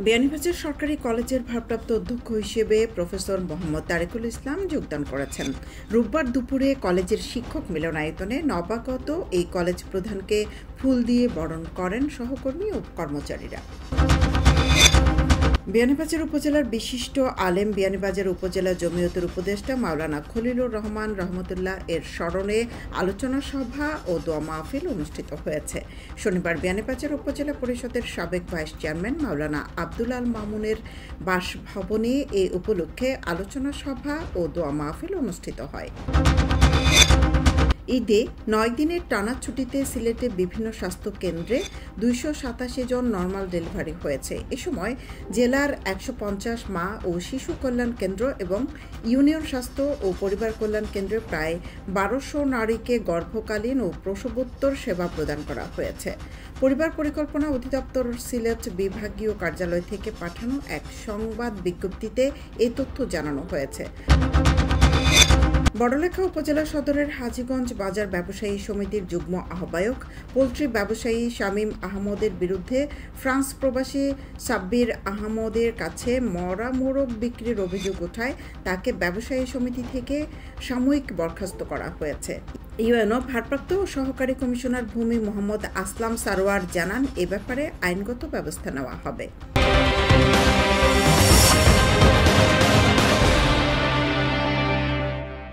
বিয়ানীবাজার সরকারি কলেজের ভারপ্রাপ্ত অধ্যক্ষ হিসেবে প্রফেসর মোহাম্মদ তারেকুল ইসলাম যোগদান করেছেন। রোববার দুপুরে কলেজের শিক্ষক মিলনায়তনে নবাগত এই কলেজ প্রধানকে ফুল দিয়ে বরণ করেন সহকর্মী ও কর্মচারীরা। বিয়ানীবাজার উপজেলার বিশিষ্ট আলেম বিয়ানীবাজার উপজেলা জমিয়তের উপদেষ্টা মাওলানা খলিলুর রহমান রহমতুল্লাহ এর স্মরণে আলোচনা সভা ও দোয়া মাহফিল অনুষ্ঠিত হয়েছে। শনিবার বিয়ানীবাজার উপজেলা পরিষদের সাবেক ভাইস চেয়ারম্যান মাওলানা আব্দুল আল মামুনের বাসভবনে এ উপলক্ষে আলোচনা সভা ও দোয়া মাহফিল অনুষ্ঠিত হয়। ঈদে 9 দিনের টানা ছুটিতে সিলেটে বিভিন্ন স্বাস্থ্য কেন্দ্রে 287 জন নর্মাল ডেলিভারি হয়েছে। এ সময় জেলার 150 মা ও শিশু কল্যাণ কেন্দ্র এবং ইউনিয়ন স্বাস্থ্য ও পরিবার কল্যাণ কেন্দ্রে প্রায় 1200 নারীকে গর্ভকালীন ও প্রসবোত্তর সেবা প্রদান করা হয়েছে। পরিবার পরিকল্পনা অধিদপ্তর সিলেট বিভাগীয় কার্যালয় থেকে পাঠানো এক সংবাদ বিজ্ঞপ্তিতে এই তথ্য জানানো হয়েছে। বড়লেখা উপজেলা সদরের হাজীগঞ্জ বাজার ব্যবসায়ী সমিতির যুগ্ম আহ্বায়ক পোল্ট্রি ব্যবসায়ী শামীম আহমদের বিরুদ্ধে ফ্রান্স প্রবাসী সাব্বির আহমদের কাছে মরা মোরগ বিক্রির অভিযোগ ওঠায় তাকে ব্যবসায়ী সমিতি থেকে সাময়িক বরখাস্ত করা হয়েছে। ইউএনও ভারপ্রাপ্ত সহকারী কমিশনার ভূমি মোহাম্মদ আসলাম সারোয়ার জানান, এ ব্যাপারে আইনগত ব্যবস্থা নেওয়া হবে।